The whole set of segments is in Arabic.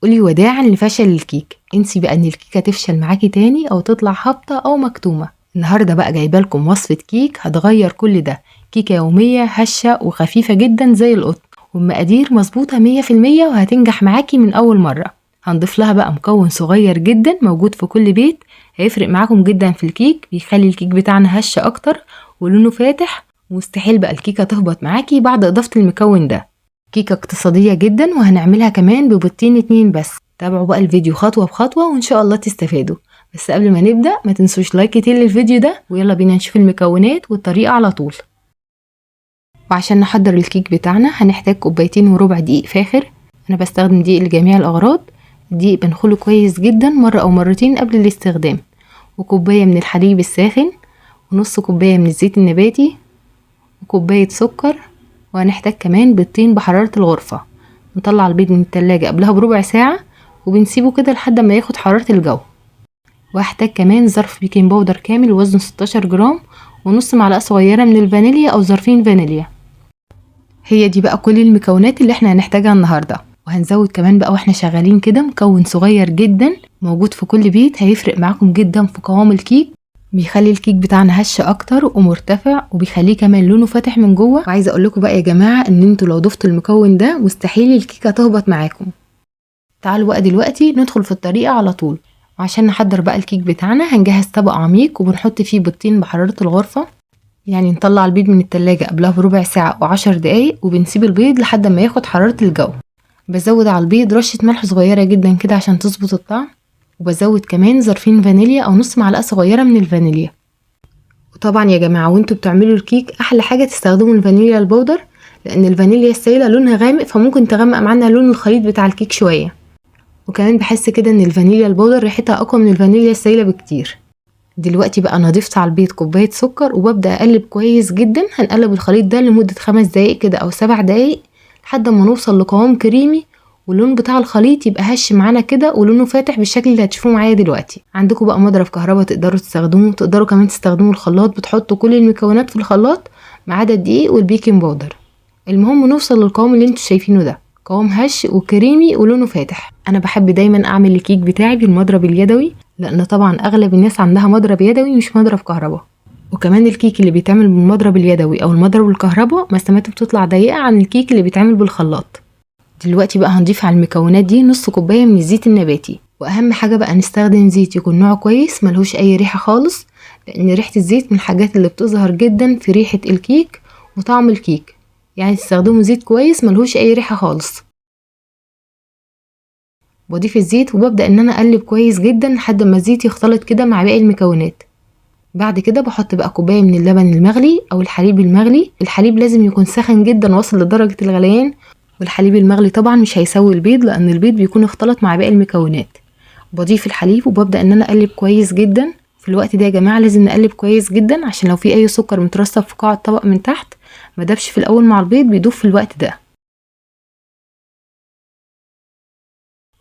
تقولي وداعا لفشل الكيك. انسي بقى ان الكيكه تفشل معاكي تاني او تطلع هابطه او مكتومه. النهارده بقى جايبه لكم وصفه كيك هتغير كل ده. كيكه يوميه هشه وخفيفه جدا زي القطن، والمقادير مظبوطه 100% وهتنجح معاكي من اول مره. هنضيف لها بقى مكون صغير جدا موجود في كل بيت، هيفرق معاكم جدا في الكيك، بيخلي الكيك بتاعنا هش اكتر ولونه فاتح، ومستحيل بقى الكيكه تهبط معاكي بعد اضافه المكون ده. كيكه اقتصاديه جدا وهنعملها كمان ببيضتين 2 بس. تابعوا بقى الفيديو خطوه بخطوه وان شاء الله تستفادوا. بس قبل ما نبدا ما تنسوش لايك كتير للفيديو ده، ويلا بينا نشوف المكونات والطريقه على طول. وعشان نحضر الكيك بتاعنا هنحتاج 2 وربع دقيق فاخر. انا بستخدم دقيق لجميع الاغراض. الدقيق بنخله كويس جدا مره او مرتين قبل الاستخدام، وكوبايه من الحليب الساخن، ونص كوبايه من الزيت النباتي، وكوبايه سكر. وهنحتاج كمان بيضتين بحراره الغرفه. نطلع البيض من التلاجة قبلها بربع ساعه وبنسيبه كده لحد ما ياخد حراره الجو. وهحتاج كمان ظرف بيكنج باودر كامل وزنه 16 جرام، ونص معلقه صغيره من الفانيليا او ظرفين فانيليا. هي دي بقى كل المكونات اللي احنا هنحتاجها النهارده. وهنزود كمان بقى واحنا شغالين كده مكون صغير جدا موجود في كل بيت، هيفرق معاكم جدا في قوام الكيك، بيخلي الكيك بتاعنا هش اكتر ومرتفع، وبيخليه كمان لونه فاتح من جوه. وعايزه اقول لكم بقى يا جماعه ان انتوا لو ضفتوا المكون ده مستحيل الكيكه تهبط معاكم. تعالوا بقى دلوقتي ندخل في الطريقه على طول. وعشان نحضر بقى الكيك بتاعنا هنجهز طبق عميق وبنحط فيه بيضتين بحراره الغرفه. يعني نطلع البيض من التلاجة قبلها بربع ساعة و10 دقايق، وبنسيب البيض لحد ما ياخد حرارة الجو. بزود على البيض رشة ملح صغيرة جدا كده عشان تظبط الطعم، وبزود كمان ظرفين فانيليا او نص معلقة صغيرة من الفانيليا. وطبعا يا جماعة وانتوا بتعملوا الكيك احلى حاجة تستخدموا الفانيليا البودر، لان الفانيليا السائلة لونها غامق فممكن تغمق معانا لون الخليط بتاع الكيك شوية. وكمان بحس كده ان الفانيليا البودر ريحتها اقوى من الفانيليا السائلة بكتير. دلوقتي بقى انا ضفت على البيض كوبايه سكر وببدا اقلب كويس جدا. هنقلب الخليط ده لمده 5 دقايق كده او 7 دقايق لحد ما نوصل لقوام كريمي، واللون بتاع الخليط يبقى هش معانا كده ولونه فاتح بالشكل اللي هتشوفوه معايا دلوقتي. عندكم بقى مضرب كهرباء تقدروا تستخدموه، تقدروا كمان تستخدموا الخلاط، بتحطوا كل المكونات في الخلاط ما عدا الدقيق والبيكنج باودر. المهم نوصل للقوام اللي انتوا شايفينه ده، قوام هش وكريمي ولونه فاتح. انا بحب دايما اعمل الكيك بتاعي بالمضرب اليدوي، لان طبعا اغلب الناس عندها مضرب يدوي مش مضرب كهرباء. وكمان الكيك اللي بيتعمل بالمضرب اليدوي او المضرب الكهرباء مساماته بتطلع ضيقه عن الكيك اللي بيتعمل بالخلاط. دلوقتي بقى هنضيف على المكونات دي نص كوبايه من الزيت النباتي. واهم حاجه بقى نستخدم زيت يكون نوعه كويس ملهوش اي ريحه خالص، لان ريحه الزيت من الحاجات اللي بتظهر جدا في ريحه الكيك وطعم الكيك. يعني تستخدموا زيت كويس ملهوش اي ريحه خالص. بضيف الزيت وببدأ ان انا اقلب كويس جدا لحد ما الزيت يختلط كده مع باقي المكونات. بعد كده بحط بقى كوبايه من اللبن المغلي او الحليب المغلي. الحليب لازم يكون سخن جدا واصل لدرجه الغليان، والحليب المغلي طبعا مش هيسوي البيض لان البيض بيكون اختلط مع باقي المكونات. بضيف الحليب وببدأ ان انا اقلب كويس جدا. في الوقت ده يا جماعه لازم نقلب كويس جدا عشان لو في اي سكر مترسب في قاع الطبق من تحت ما دابش في الاول مع البيض بيدوب في الوقت ده.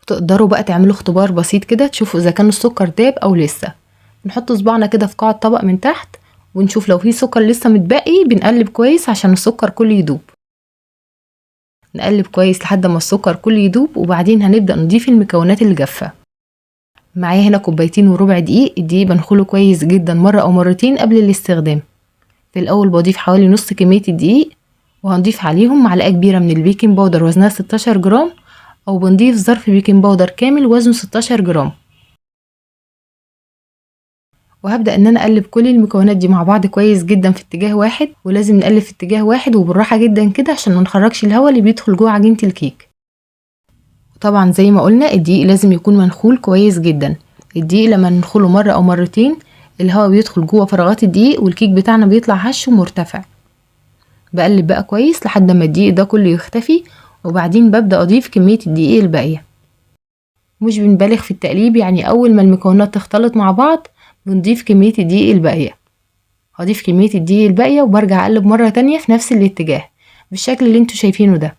تقدروا بقى تعملوا اختبار بسيط كده تشوفوا اذا كان السكر داب او لسه. بنحط صباعنا كده في قاع الطبق من تحت ونشوف لو في سكر لسه متبقي بنقلب كويس عشان السكر كله يدوب. نقلب كويس لحد ما السكر كله يدوب، وبعدين هنبدأ نضيف المكونات اللي جافة. معايا هنا 2 وربع دقيق. الدقيق بنخله كويس جدا مرة او مرتين قبل الاستخدام. في الاول بضيف حوالي نص كمية الدقيق، وهنضيف عليهم معلقة كبيرة من البيكنج باودر وزنها 16 جرام، او بنضيف ظرف بيكنج باودر كامل وزنه 16 جرام. وهبدأ ان انا اقلب كل المكونات دي مع بعض كويس جدا في اتجاه واحد، ولازم نقلب في اتجاه واحد وبالراحة جدا كده عشان ما نخرجش الهواء اللي بيدخل جوه عجينة الكيك. وطبعا زي ما قلنا الدقيق لازم يكون منخول كويس جدا. الدقيق لما ننخله مرة او مرتين الهواء بيدخل جوه فراغات الدقيق والكيك بتاعنا بيطلع هش ومرتفع. بقلب بقى كويس لحد ما الدقيق ده كله يختفي، وبعدين ببدأ اضيف كمية الدقيق الباقية. مش بنبالغ في التقليب، يعني اول ما المكونات تختلط مع بعض بنضيف كمية الدقيق الباقية. هضيف كمية الدقيق الباقية وبرجع اقلب مرة تانية في نفس الاتجاه بالشكل اللي انتوا شايفينه ده.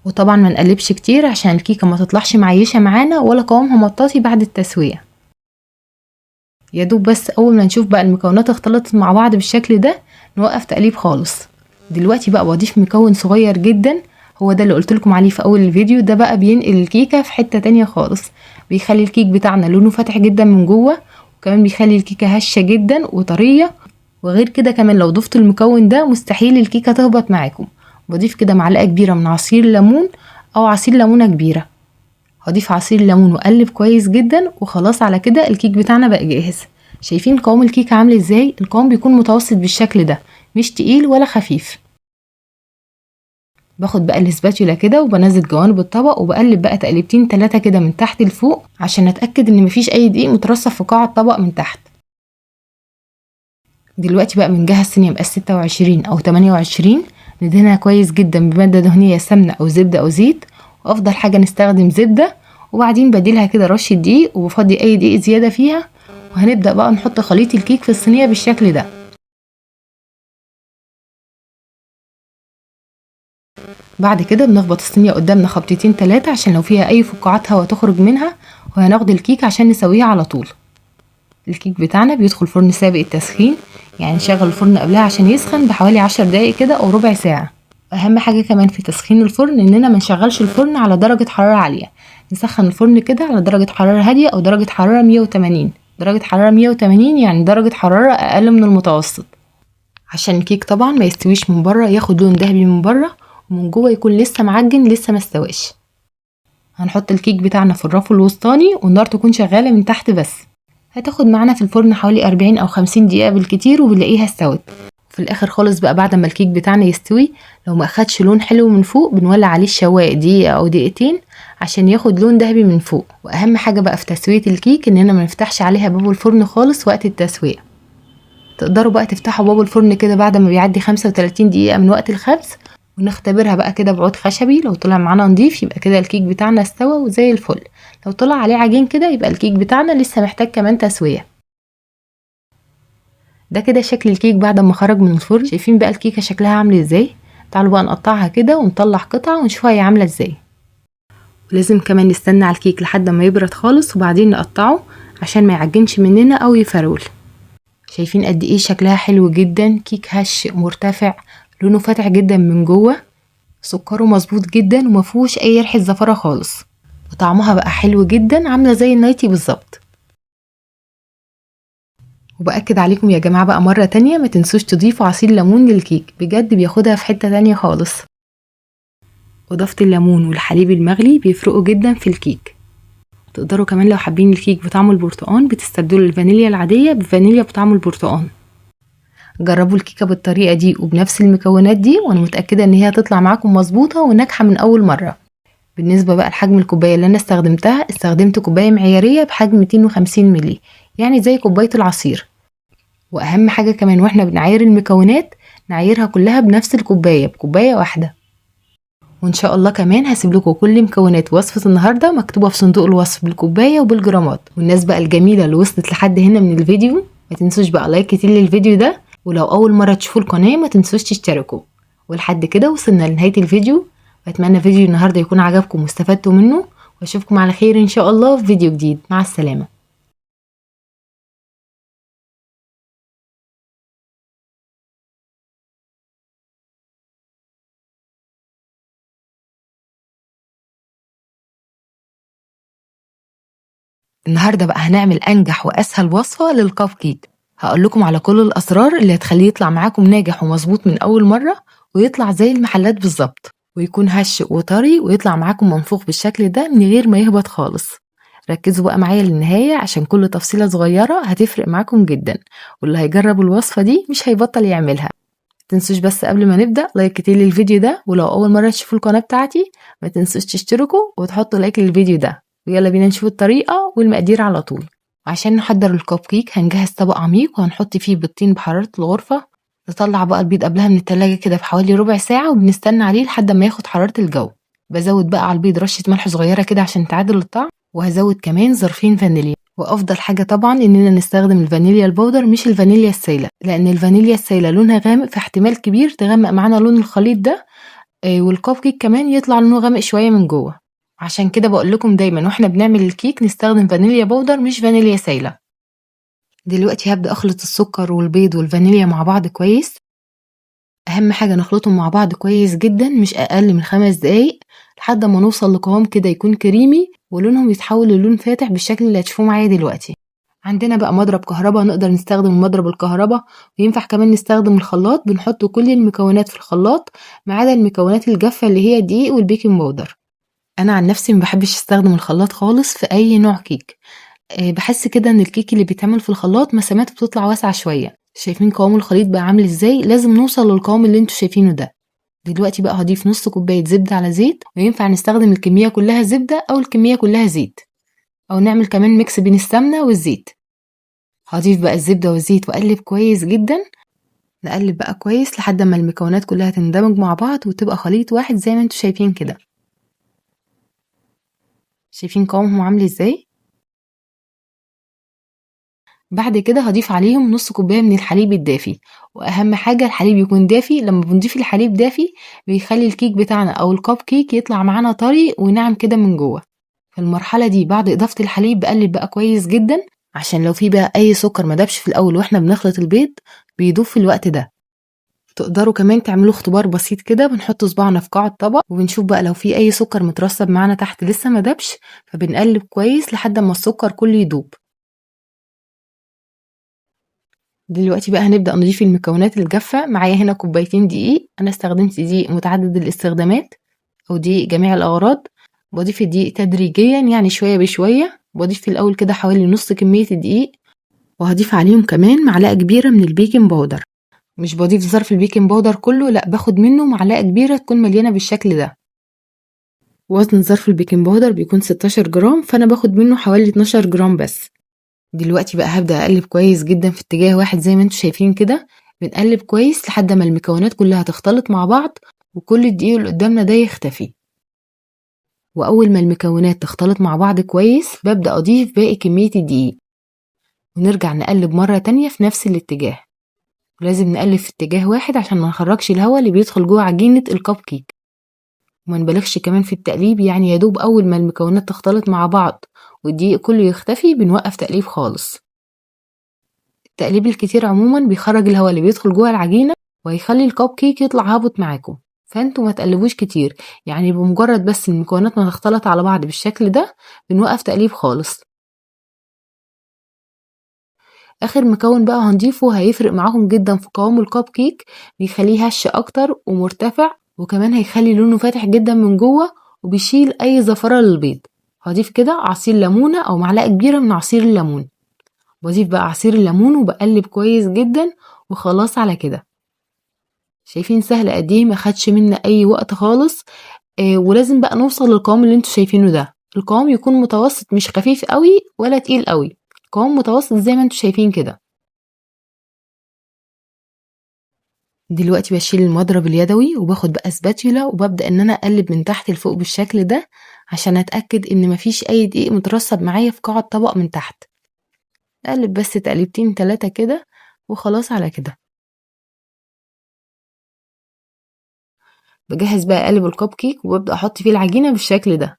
وطبعا ما نقلبش كتير عشان الكيكة ما تطلعش معيشة معانا ولا قوامها مطاطي بعد التسوية. يا دوب بس اول ما نشوف بقى المكونات اختلطت مع بعض بالشكل ده نوقف تقليب خالص. دلوقتي بقى بضيف مكون صغير جدا هو ده اللي قلت لكم عليه في اول الفيديو. ده بقى بينقل الكيكه في حته تانية خالص، بيخلي الكيك بتاعنا لونه فاتح جدا من جوه، وكمان بيخلي الكيكه هشه جدا وطريه. وغير كده كمان لو ضفت المكون ده مستحيل الكيكه تهبط معاكم. بضيف كده معلقه كبيره من عصير ليمون او عصير ليمونه كبيره. هضيف عصير ليمون واقلب كويس جدا، وخلاص على كده الكيك بتاعنا بقى جاهز. شايفين قوام الكيك عامل ازاي؟ القوام بيكون متوسط بالشكل ده، مش تقيل ولا خفيف. باخد بقى الاسباتيولا كده وبنزل جوانب الطبق وبقلب بقى تقليبتين 3 كده من تحت لفوق، عشان اتاكد ان مفيش اي دقيق مترصف في قاع الطبق من تحت. دلوقتي بقى بنجهز صينيه مقاس 26 او 28، ندهنها كويس جدا بماده دهنيه سمنه او زبده او زيت، وافضل حاجه نستخدم زبده. وبعدين بديلها كده رشه دقيق وبفضي اي دقيق زياده فيها، وهنبدا بقى نحط خليط الكيك في الصينيه بالشكل ده. بعد كده بنخبط الصينيه قدامنا خبطتين 3 عشان لو فيها اي فقاعات هوا تخرج منها، وهناخد الكيك عشان نسويه على طول. الكيك بتاعنا بيدخل فرن سابق التسخين، يعني نشغل الفرن قبلها عشان يسخن بحوالي 10 دقايق كده او ربع ساعه. اهم حاجه كمان في تسخين الفرن اننا ما نشغلش الفرن على درجه حراره عاليه، نسخن الفرن كده على درجه حراره هاديه او درجه حراره 180. درجه حراره 180 يعني درجه حراره اقل من المتوسط، عشان الكيك طبعا ما يستويش من بره، ياخد لون ذهبي من بره ومن جوه يكون لسه معجن لسه ما استواش. هنحط الكيك بتاعنا في الرف الوسطاني والنار تكون شغاله من تحت بس. هتاخد معانا في الفرن حوالي 40 او 50 دقيقه بالكتير وبنلاقيها استوت. في الاخر خالص بقى بعد ما الكيك بتاعنا يستوي، لو ما اخدش لون حلو من فوق بنولع عليه الشوايه دقيقه او دقيقتين عشان ياخد لون ذهبي من فوق. واهم حاجه بقى في تسويه الكيك اننا ما نفتحش عليها باب الفرن خالص وقت التسويه. تقدروا بقى تفتحوا باب الفرن كده بعد ما بيعدي 35 دقيقه من وقت الخبز، ونختبرها بقى كده بعود خشبي. لو طلع معانا نضيف يبقى كده الكيك بتاعنا استوى وزي الفل، لو طلع عليه عجين كده يبقى الكيك بتاعنا لسه محتاج كمان تسويه. ده كده شكل الكيك بعد ما خرج من الفرن. شايفين بقى الكيكه شكلها عامل ازاي؟ تعالوا بقى نقطعها كده ونطلع قطعه ونشوفها هي عامله ازاي. ولازم كمان نستنى على الكيك لحد ما يبرد خالص وبعدين نقطعه عشان ما يعجنش مننا او يفرول. شايفين قد ايه شكلها حلو جدا؟ كيك هش مرتفع، لونه فاتح جدا من جوه، سكره مظبوط جدا ومفيهوش اي ريحه زفره خالص، وطعمها بقى حلو جدا عامله زي النايتي بالظبط. وبأكد عليكم يا جماعه بقى مره تانية، ما تنسوش تضيفوا عصير ليمون للكيك، بجد بياخدها في حته تانية خالص. اضافه الليمون والحليب المغلي بيفرقوا جدا في الكيك. تقدروا كمان لو حابين الكيك بطعم البرتقال بتستبدلوا الفانيليا العاديه بفانيليا بطعم البرتقال. جربوا الكيكه بالطريقه دي وبنفس المكونات دي، وانا متاكده ان هي هتطلع معاكم مظبوطه وناجحه من اول مره. بالنسبه بقى لحجم الكوبايه اللي انا استخدمتها، استخدمت كوبايه معياريه بحجم 250 مللي، يعني زي كوبايه العصير. واهم حاجه كمان واحنا بنعاير المكونات نعايرها كلها بنفس الكوبايه، بكوبايه واحده. وان شاء الله كمان هسيب لكم كل مكونات وصفه النهارده مكتوبه في صندوق الوصف بالكوبايه وبالجرامات. والناس بقى الجميله اللي وصلت لحد هنا من الفيديو، ما تنسوش بقى لايك كتير للفيديو ده، ولو اول مره تشوفوا القناه ما تنسوش تشتركوا. ولحد كده وصلنا لنهايه الفيديو، واتمنى فيديو النهارده يكون عجبكم واستفدتوا منه، واشوفكم على خير ان شاء الله في فيديو جديد. مع السلامه. النهارده بقى هنعمل انجح واسهل وصفه للكب كيك. هقول لكم على كل الاسرار اللي هتخليه يطلع معاكم ناجح ومظبوط من اول مره، ويطلع زي المحلات بالظبط، ويكون هش وطري ويطلع معاكم منفوخ بالشكل ده من غير ما يهبط خالص. ركزوا بقى معايا للنهايه عشان كل تفصيله صغيره هتفرق معاكم جدا، واللي هيجرب الوصفه دي مش هيبطل يعملها. متنسوش بس قبل ما نبدا لايك كتير للفيديو ده، ولو اول مره تشوفوا القناه بتاعتي ما تنسوش تشتركوا وتحطوا لايك للفيديو ده. ويلا بينا نشوف الطريقه والمقادير على طول. عشان نحضر الكب كيك هنجهز طبق عميق وهنحط فيه بيضتين بحراره الغرفه. نطلع بقى البيض قبلها من التلاجة كده بحوالي ربع ساعه، وبنستنى عليه لحد ما ياخد حراره الجو. بزود بقى على البيض رشه ملح صغيره كده عشان تعادل الطعم، وهزود كمان ظرفين فانيليا. وافضل حاجه طبعا اننا نستخدم الفانيليا البودر مش الفانيليا السايله، لان الفانيليا السايله لونها غامق، فاحتمال كبير تغمق معانا لون الخليط ده، والكب كيك كمان يطلع لونه غامق شويه من جوه. عشان كده بقول لكم دايما واحنا بنعمل الكيك نستخدم فانيليا بودر مش فانيليا سايله. دلوقتي هبدا اخلط السكر والبيض والفانيليا مع بعض كويس. اهم حاجة نخلطهم مع بعض كويس جدا، مش اقل من 5 دقايق، لحد ما نوصل لقوام كده يكون كريمي ولونهم يتحول للون فاتح بالشكل اللي هتشوفوه معايا دلوقتي. عندنا بقى مضرب كهرباء، نقدر نستخدم المضرب الكهرباء، وينفع كمان نستخدم الخلاط. بنحط كل المكونات في الخلاط ما عدا المكونات الجافة اللي هي الدقيق والبيكنج باودر. انا عن نفسي مبحبش استخدم الخلاط خالص في اي نوع كيك. بحس كده ان الكيك اللي بيتعمل في الخلاط مساماته بتطلع واسعة شوية. شايفين قوام الخليط بقى عامل ازاي؟ لازم نوصل للقوام اللي انتوا شايفينه ده. دلوقتي بقى هضيف نص كوباية زبدة على زيت، وينفع نستخدم الكمية كلها زبدة او الكمية كلها زيت، او نعمل كمان ميكس بين السمنة والزيت. هضيف بقى الزبدة والزيت واقلب كويس جدا. نقلب بقى كويس لحد ما المكونات كلها تندمج مع بعض وتبقى خليط واحد زي ما انتوا شايفين كده. شايفين قوامهم عامل ازاي؟ بعد كده هضيف عليهم نص كوباية من الحليب الدافي، واهم حاجة الحليب يكون دافي. لما بنضيف الحليب دافي بيخلي الكيك بتاعنا او الكب كيك يطلع معانا طري وناعم كده من جوه. في المرحلة دي بعد اضافة الحليب بقلب بقى كويس جدا، عشان لو في بقى اي سكر ما دابش في الاول واحنا بنخلط البيض بيدوب في الوقت ده. تقدروا كمان تعملوا اختبار بسيط كده، بنحط صباعنا في قاع الطبق وبنشوف بقى لو في اي سكر مترسب معانا تحت لسه ما دابش، فبنقلب كويس لحد ما السكر كله يدوب. دلوقتي بقى هنبدأ نضيف المكونات الجافة. معايا هنا كوبايتين دقيق، انا استخدمت دقيق متعدد الاستخدامات او دقيق جميع الاغراض. بضيف الدقيق تدريجيا يعني شوية بشوية. بضيف في الاول كده حوالي نص كمية الدقيق، وهضيف عليهم كمان معلقة كبيرة من البيكنج باودر. مش بضيف ظرف البيكنج باودر كله، لا، باخد منه معلقة كبيرة تكون مليانة بالشكل ده. وزن ظرف البيكنج باودر بيكون 16 جرام، فانا باخد منه حوالي 12 جرام بس. دلوقتي بقى هبدأ اقلب كويس جدا في اتجاه واحد زي ما انتوا شايفين كده. بنقلب كويس لحد ما المكونات كلها تختلط مع بعض وكل الدقيق اللي قدامنا ده يختفي. واول ما المكونات تختلط مع بعض كويس ببدأ اضيف باقي كمية الدقيق، ونرجع نقلب مرة تانية في نفس الاتجاه. ولازم نقلب في اتجاه واحد عشان ما نخرجش الهواء اللي بيدخل جوه عجينة الكب كيك. وما نبالغش كمان في التقليب، يعني يا دوب اول ما المكونات تختلط مع بعض والدقيق كله يختفي بنوقف تقليب خالص. التقليب الكتير عموما بيخرج الهواء اللي بيدخل جوه العجينة وهيخلي الكب كيك يطلع هابط معاكم، فانتوا ما تقلبوش كتير. يعني بمجرد بس المكونات ما تختلط على بعض بالشكل ده بنوقف تقليب خالص. اخر مكون بقى هنضيفه هيفرق معاهم جدا في قوام الكب كيك، بيخليه هش اكتر ومرتفع، وكمان هيخلي لونه فاتح جدا من جوه وبيشيل اي زفرة للبيض. هضيف كده عصير ليمونة او معلقة كبيرة من عصير الليمون. بضيف بقى عصير الليمون وبقلب كويس جدا، وخلاص على كده. شايفين سهل قد ايه؟ ما خدش منا اي وقت خالص. ولازم بقى نوصل للقوام اللي انتوا شايفينه ده. القوام يكون متوسط، مش خفيف قوي ولا تقيل قوي، قوام متوسط زي ما انتوا شايفين كده. دلوقتي بشيل المضرب اليدوي وباخد بقى سباتيولا وببدأ ان انا اقلب من تحت لفوق بالشكل ده، عشان اتأكد ان مفيش اي دقيق مترسب معايا في قاع الطبق من تحت. اقلب بس تقليبتين 3 كده وخلاص على كده. بجهز بقى قالب الكب كيك وببدأ احط فيه العجينة بالشكل ده.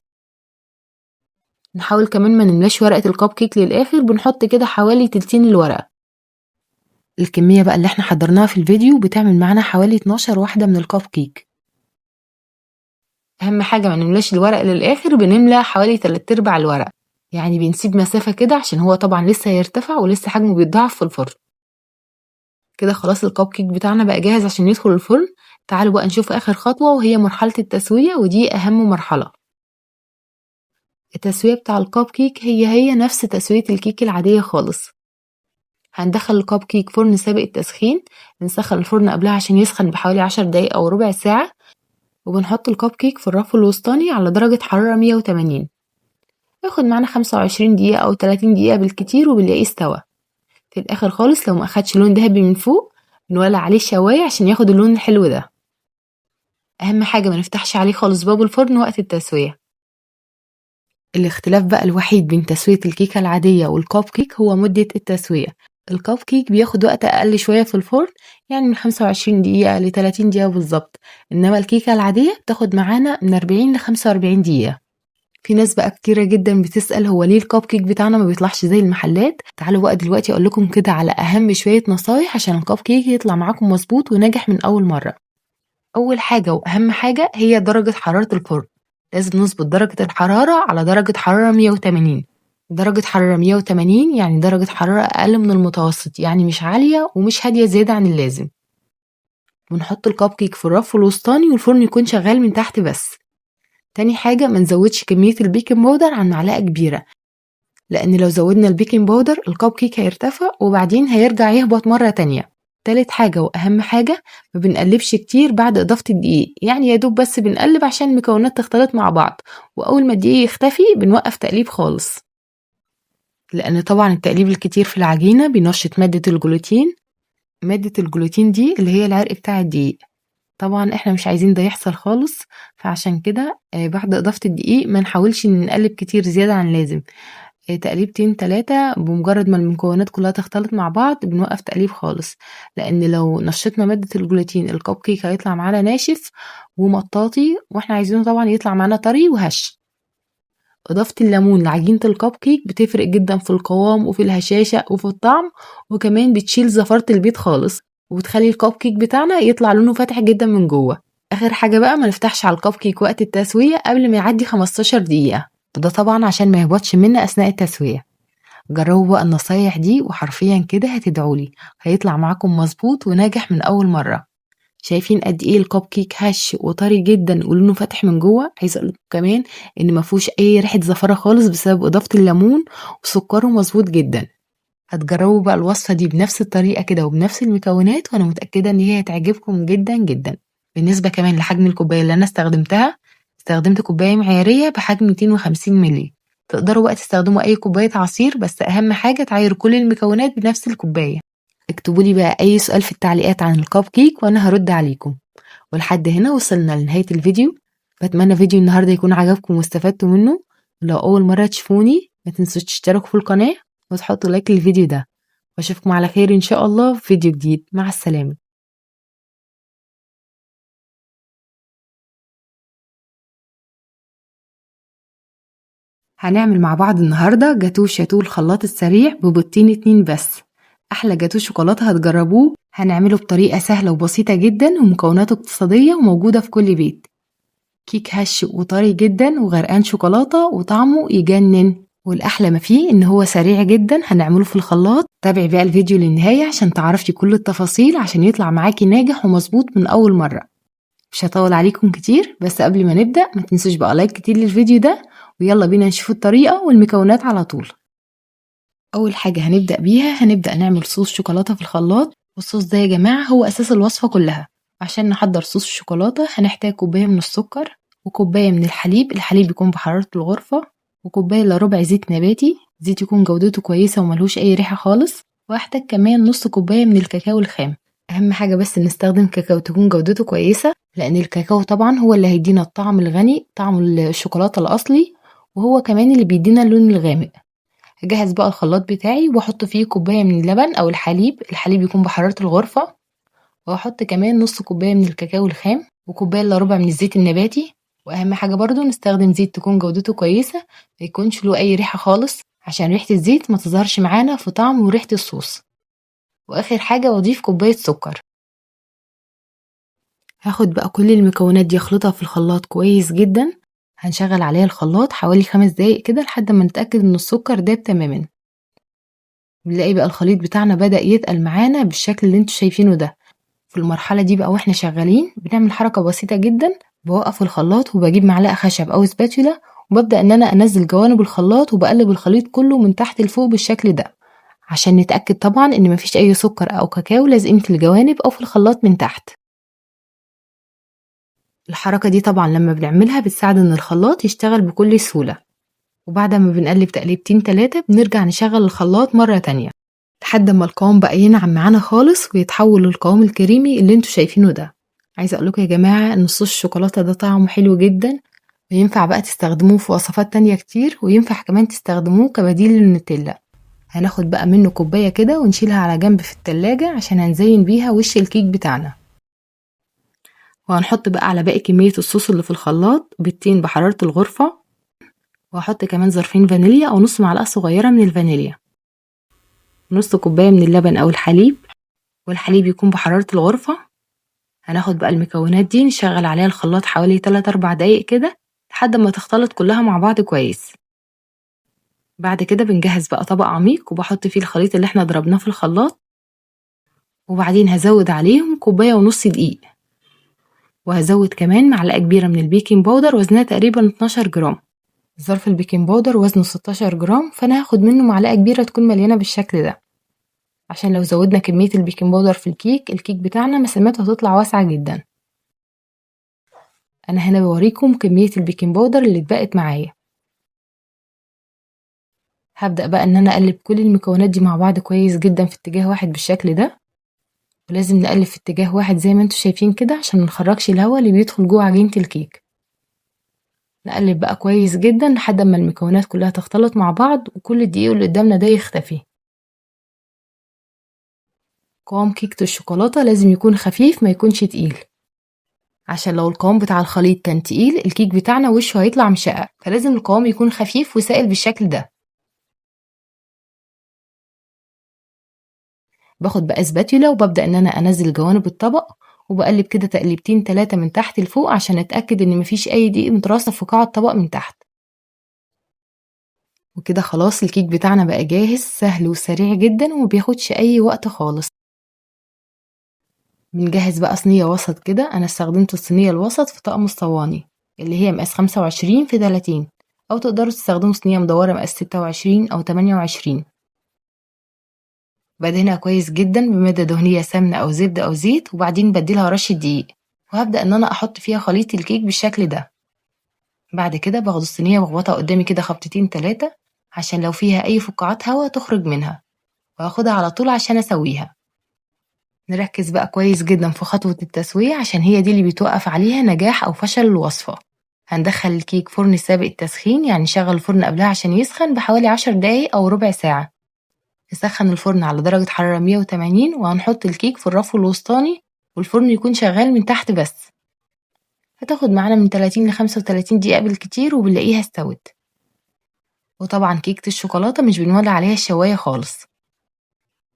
نحاول كمان ما نملاش ورقة الكب كيك للآخر، بنحط كده حوالي تلتين الورقة. الكمية بقى اللي احنا حضرناها في الفيديو بتعمل معانا حوالي 12 واحدة من الكب كيك. اهم حاجة ما نملاش الورق للآخر، بنملى حوالي 3/4 الورق، يعني بنسيب مسافة كده عشان هو طبعا لسه هيرتفع ولسه حجمه بيتضاعف في الفرن. كده خلاص الكب كيك بتاعنا بقى جاهز عشان يدخل الفرن. تعالوا بقى نشوف آخر خطوة، وهي مرحلة التسوية، ودي أهم مرحلة. التسوية بتاع الكب كيك هي نفس تسوية الكيك العادية خالص. هندخل الكب كيك فرن سابق التسخين. بنسخن الفرن قبلها عشان يسخن بحوالي 10 دقايق أو ربع ساعة، وبنحط الكب كيك في الرف الوسطاني على درجة حرارة 180. ياخد معانا 25 دقيقة أو 30 دقيقة بالكتير وبنلاقيه استوى. في الآخر خالص لو ما أخدش لون ذهبي من فوق بنولع عليه الشواية عشان ياخد اللون الحلو ده. أهم حاجة ما نفتحش عليه خالص باب الفرن وقت التسوية. الاختلاف بقى الوحيد بين تسوية الكيكة العادية والكب كيك هو مدة التسوية. الكب كيك بياخد وقت أقل شوية في الفرن، يعني من 25 دقيقة ل 30 دقيقة بالظبط، إنما الكيكة العادية بتاخد معانا من 40 ل 45 دقيقة. في ناس بقى كتيرة جدا بتسأل هو ليه الكب كيك بتاعنا ما بيطلعش زي المحلات. تعالوا بقى دلوقتي اقول لكم كده على اهم شوية نصايح عشان الكب كيك يطلع معاكم مظبوط وناجح من اول مرة. اول حاجة واهم حاجة هي درجة حرارة الفرن. لازم نظبط درجة الحرارة على درجة حرارة 180. درجة حرارة 180 يعني درجة حرارة اقل من المتوسط، يعني مش عالية ومش هادية زيادة عن اللازم. ونحط الكب كيك في الرف الوسطاني والفرن يكون شغال من تحت بس. تاني حاجة ما نزودش كمية البيكنج باودر عن معلقة كبيرة، لأن لو زودنا البيكنج باودر الكب كيك هيرتفع وبعدين هيرجع يهبط مرة تانية. تالت حاجة وأهم حاجة ما بنقلبش كتير بعد إضافة الدقيق، يعني يا دوب بس بنقلب عشان المكونات تختلط مع بعض، وأول ما الدقيق يختفي بنوقف تقليب خالص، لأن طبعا التقليب الكتير في العجينة بينشط مادة الجلوتين. مادة الجلوتين دي اللي هي العرق بتاع الدقيق، طبعا احنا مش عايزين ده يحصل خالص. فعشان كده بعد إضافة الدقيق ما نحاولش نقلب كتير زيادة عن لازم، تقليبتين 3 بمجرد ما المكونات كلها تختلط مع بعض بنوقف تقليب خالص، لان لو نشطنا مادة الجلوتين الكب كيك هيطلع معانا ناشف ومطاطي، واحنا عايزينه طبعا يطلع معانا طري وهش. اضافة الليمون لعجينة الكب كيك بتفرق جدا في القوام وفي الهشاشة وفي الطعم، وكمان بتشيل زفارة البيض خالص وبتخلي الكب كيك بتاعنا يطلع لونه فاتح جدا من جوه. اخر حاجة بقى ما نفتحش على الكب كيك وقت التسوية قبل ما يعدي 15 دقيقة، وده طبعا عشان ما يهبطش منا اثناء التسوية. جربوا بقى النصايح دي وحرفيا كده هتدعولي هيطلع معاكم مظبوط وناجح من اول مرة. شايفين قد ايه الكب كيك هش وطري جدا ولونه فاتح من جوه. عايزه اقول لكم كمان ان ما فيهوش اي ريحه زفره خالص بسبب اضافه الليمون، وسكره مظبوط جدا. هتجربوا بقى الوصفه دي بنفس الطريقه كده وبنفس المكونات، وانا متاكده ان هي هتعجبكم جدا جدا. بالنسبه كمان لحجم الكوبايه اللي انا استخدمتها، استخدمت كوبايه معياريه بحجم 250 مللي. تقدروا بقى تستخدموا اي كوبايه عصير، بس اهم حاجه تعايروا كل المكونات بنفس الكوبايه. اكتبوا لي بقى اي سؤال في التعليقات عن الكب كيك وانا هرد عليكم. ولحد هنا وصلنا لنهاية الفيديو. بتمنى فيديو النهاردة يكون عجبكم واستفدتوا منه. ولو اول مرة تشوفوني ما تنسوش تشتركوا في القناة وتحطوا لايك للفيديو ده، واشوفكم على خير ان شاء الله في فيديو جديد. مع السلامة. هنعمل مع بعض النهاردة جاتوه شاتوه الخلاط السريع ببيضتين 2 بس. احلى جاتوه شوكولاتة هتجربوه، هنعمله بطريقة سهلة وبسيطة جدا ومكوناته اقتصادية وموجودة في كل بيت. كيك هش وطري جدا وغرقان شوكولاتة وطعمه يجنن، والأحلى ما فيه إن هو سريع جدا. هنعمله في الخلاط. تابعي بقى الفيديو للنهاية عشان تعرفي كل التفاصيل عشان يطلع معاكي ناجح ومظبوط من أول مرة. مش هطول عليكم كتير، بس قبل ما نبدأ ما تنسوش بقى لايك كتير للفيديو ده، ويلا بينا نشوف الطريقة والمكونات على طول. أول حاجة هنبدأ بيها هنبدأ نعمل صوص شوكولاتة في الخلاط، والصوص ده يا جماعة هو أساس الوصفة كلها. عشان نحضر صوص الشوكولاتة هنحتاج كوباية من السكر، وكوباية من الحليب يكون بحرارة الغرفة، وكوباية إلا ربع زيت نباتي، زيت يكون جودته كويسة وملهوش أي ريحة خالص، وهحتاج كمان نص كوباية من الكاكاو الخام. أهم حاجة بس نستخدم كاكاو تكون جودته كويسة، لأن الكاكاو طبعا هو اللي هيدينا الطعم الغني، طعم الشوكولاتة الأصلي، وهو كمان اللي بيدينا اللون الغامق. هجهز بقى الخلاط بتاعي واحط فيه كوباية من اللبن او الحليب يكون بحرارة الغرفة، واحط كمان نص كوباية من الكاكاو الخام، وكوباية الا ربع من الزيت النباتي. واهم حاجة برضو نستخدم زيت تكون جودته كويسة، ما يكونش له اي ريحة خالص عشان ريحة الزيت ما تظهرش معانا في طعم وريحة الصوص. واخر حاجة واضيف كوباية سكر. هاخد بقى كل المكونات دي اخلطها في الخلاط كويس جدا. هنشغل عليها الخلاط حوالي 5 دقايق كده لحد ما نتأكد ان السكر داب تماما. بنلاقي بقى الخليط بتاعنا بدأ يتقل معانا بالشكل اللي انتوا شايفينه ده. في المرحلة دي بقى واحنا شغالين بنعمل حركة بسيطة جدا، بوقف الخلاط وبجيب معلقة خشب او سباتولا، وببدأ ان انا انزل جوانب الخلاط وبقلب الخليط كله من تحت لفوق بالشكل ده، عشان نتأكد طبعا ان مفيش اي سكر او كاكاو لازقين في الجوانب او في الخلاط من تحت. الحركة دي طبعا لما بنعملها بتساعد ان الخلاط يشتغل بكل سهولة. وبعد ما بنقلب تقليبتين 3 بنرجع نشغل الخلاط مرة تانية لحد ما القوام بقى ينعم معانا خالص ويتحول للقوام الكريمي اللي انتوا شايفينه ده. عايزه اقول لكم يا جماعه ان صوص الشوكولاته ده طعمه حلو جدا، وينفع بقى تستخدموه في وصفات تانية كتير، وينفع كمان تستخدموه كبديل للنوتيلا. هناخد بقى منه كوبايه كده ونشيلها على جنب في التلاجة عشان هنزين بيها وش الكيك بتاعنا. وهنحط بقى على باقي كميه الصوص اللي في الخلاط بيضتين بحراره الغرفه، وهحط كمان ظرفين فانيليا او نص معلقة صغيرة من الفانيليا، نص كوباية من اللبن او الحليب، والحليب يكون بحرارة الغرفة. هناخد بقى المكونات دي نشغل عليها الخلاط حوالي 3-4 دقايق كده لحد ما تختلط كلها مع بعض كويس. بعد كده بنجهز بقى طبق عميق وبحط فيه الخليط اللي احنا ضربناه في الخلاط، وبعدين هزود عليهم 1.5 كوباية دقيق، وهزود كمان معلقة كبيرة من البيكنج باودر وزنها تقريبا 12 جرام. ظرف البيكنج باودر وزنه 16 جرام، فانا هاخد منه معلقة كبيرة تكون مليانة بالشكل ده، عشان لو زودنا كمية البيكنج باودر في الكيك بتاعنا مسامته هتطلع واسعة جدا. انا هنا بوريكم كمية البيكنج باودر اللي اتبقت معايا. هبدأ بقى ان انا اقلب كل المكونات دي مع بعض كويس جدا في اتجاه واحد بالشكل ده، ولازم نقلب في اتجاه واحد زي ما انتوا شايفين كده عشان منخرجش الهواء اللي بيدخل جوه عجينة الكيك. نقلب بقى كويس جدا لحد ما المكونات كلها تختلط مع بعض وكل الدقيق اللي قدامنا ده يختفي. قوام كيكة الشوكولاتة لازم يكون خفيف ما يكونش تقيل، عشان لو القوام بتاع الخليط كان تقيل الكيك بتاعنا وشه هيطلع مشقق، فلازم القوام يكون خفيف وسائل بالشكل ده. باخد بقى سباتيولا وببدأ ان انا انزل جوانب الطبق، وبقلب كده تقليبتين 3 من تحت لفوق عشان اتأكد ان مفيش اي دقيق متراصف في قاع الطبق من تحت. وكده خلاص الكيك بتاعنا بقى جاهز، سهل وسريع جدا ومبياخدش اي وقت خالص. بنجهز بقى صينية وسط كده، انا استخدمت الصينية الوسط في طقم الصواني اللي هي مقاس 25 في 30، او تقدروا تستخدموا صينية مدورة مقاس 26 او 28. بدهنها كويس جدا بمادة دهنية سمنة او زبدة او زيت، وبعدين بديلها رشة دقيق، وهبدأ ان انا احط فيها خليط الكيك بالشكل ده. بعد كده باخد الصينية واخبطها قدامي كده خبطتين 3 عشان لو فيها اي فقاعات هوا تخرج منها، وهاخدها على طول عشان اسويها. نركز بقى كويس جدا في خطوة التسوية عشان هي دي اللي بيتوقف عليها نجاح او فشل الوصفة. هندخل الكيك فرن سابق التسخين، يعني نشغل الفرن قبلها عشان يسخن بحوالي 10 دقايق او ربع ساعة. نسخن الفرن على درجة حرارة 180، وهنحط الكيك في الرف الوسطاني والفرن يكون شغال من تحت بس. هتاخد معانا من 30 ل 35 دقيقة بالكتير وبنلاقيها استوت. وطبعا كيكة الشوكولاتة مش بنولع عليها الشواية خالص،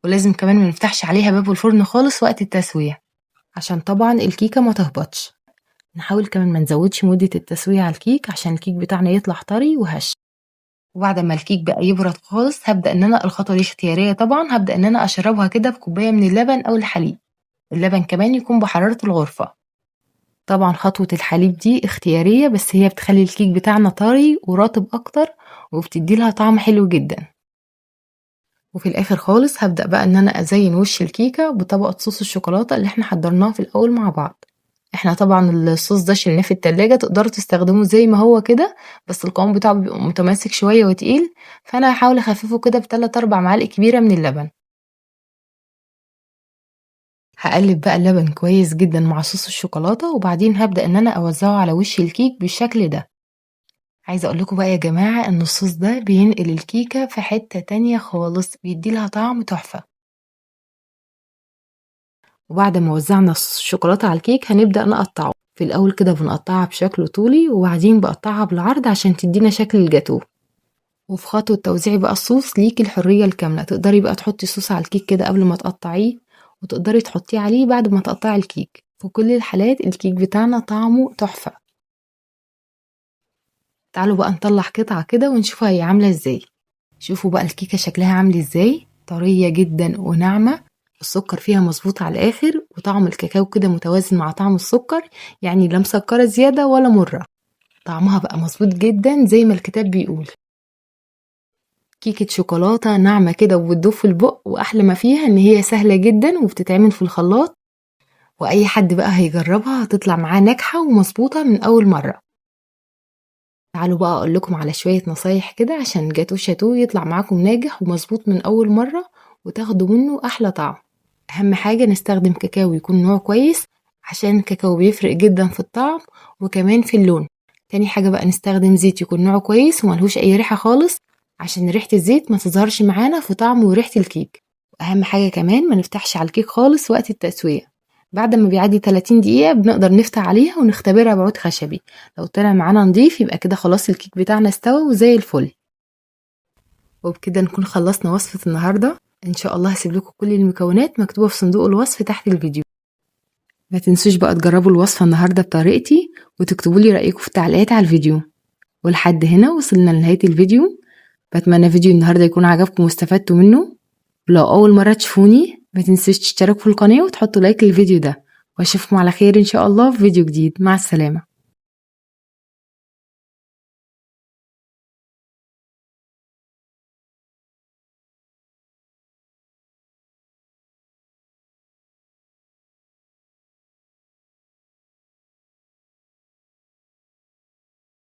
ولازم كمان ما نفتحش عليها باب الفرن خالص وقت التسوية عشان طبعا الكيكة ما تهبطش. نحاول كمان ما نزودش مدة التسوية على الكيك عشان الكيك بتاعنا يطلع طري وهش. وبعد ما الكيك بقى يبرد خالص هبدأ ان انا، الخطوة دي اختيارية طبعا، هبدأ ان انا اشربها كده بكوباية من اللبن او الحليب. اللبن كمان يكون بحرارة الغرفة. طبعا خطوة الحليب دي اختيارية، بس هي بتخلي الكيك بتاعنا طري ورطب اكتر وبتدي لها طعم حلو جدا. وفي الاخر خالص هبدأ بقى ان انا ازين وش الكيكة بطبقة صوص الشوكولاتة اللي احنا حضرناه في الاول مع بعض. احنا طبعا الصوص ده شلناه في التلاجة، تقدروا تستخدموه زي ما هو كده، بس القوام بتاعه بيبقى متماسك شوية وتقيل، فانا هحاول اخففه كده ب3-4 معالق كبيرة من اللبن. هقلب بقى اللبن كويس جدا مع صوص الشوكولاتة، وبعدين هبدأ ان انا اوزعه على وش الكيك بالشكل ده. عايزة اقول لكم بقى يا جماعة ان الصوص ده بينقل الكيكة في حتة تانية خالص، بيدي لها طعم تحفة. وبعد ما وزعنا صوص الشوكولاتة على الكيك هنبدأ نقطعه. في الاول كده بنقطعها بشكل طولي، وبعدين بقطعها بالعرض عشان تدينا شكل الجاتوه. وفي خطوة توزيع بقى الصوص ليكي الحرية الكاملة، تقدري بقى تحطي صوص على الكيك كده قبل ما تقطعيه، وتقدري تحطيه عليه بعد ما تقطعي الكيك. في كل الحالات الكيك بتاعنا طعمه تحفة. تعالوا بقى نطلع قطعة كده ونشوفها هي عاملة ازاي. شوفوا بقى الكيكة شكلها عامل ازاي، طرية جدا وناعمة، السكر فيها مظبوط على الاخر، وطعم الكاكاو كده متوازن مع طعم السكر، يعني لا مسكرة زيادة ولا مرة. طعمها بقى مظبوط جدا زي ما الكتاب بيقول. كيكة شوكولاتة ناعمة كده وبتدوب في البق، واحلى ما فيها ان هي سهلة جدا وبتتعمل في الخلاط، واي حد بقى هيجربها هتطلع معاه ناجحة ومظبوطة من اول مرة. تعالوا بقى اقول لكم على شوية نصايح كده عشان جاتو شاتو يطلع معاكم ناجح ومظبوط من اول مرة وتاخدوا منه احلى طعم. اهم حاجة نستخدم كاكاو يكون نوع كويس، عشان الكاكاو بيفرق جدا في الطعم وكمان في اللون. تاني حاجة بقى نستخدم زيت يكون نوعه كويس وملهوش اي ريحة خالص، عشان ريحة الزيت ما تظهرش معانا في طعم وريحة الكيك. واهم حاجة كمان ما نفتحش على الكيك خالص وقت التسوية، بعد ما بيعدي 30 دقيقة بنقدر نفتح عليها ونختبرها بعود خشبي. لو طلع معانا نضيف يبقى كده خلاص الكيك بتاعنا استوى وزي الفل. وبكده نكون خلصنا وصفة النهاردة. ان شاء الله هسيب لكم كل المكونات مكتوبة في صندوق الوصف تحت الفيديو. ما تنسوش بقى تجربوا الوصفة النهاردة بطريقتي وتكتبوا لي رأيكم في التعليقات على الفيديو. ولحد هنا وصلنا لنهاية الفيديو. بتمنى فيديو النهاردة يكون عجبكم واستفدتوا منه. ولو أول مرة تشوفوني ما تنسوش تشتركوا في القناة وتحطوا لايك للفيديو ده. واشوفكم على خير ان شاء الله في فيديو جديد. مع السلامة.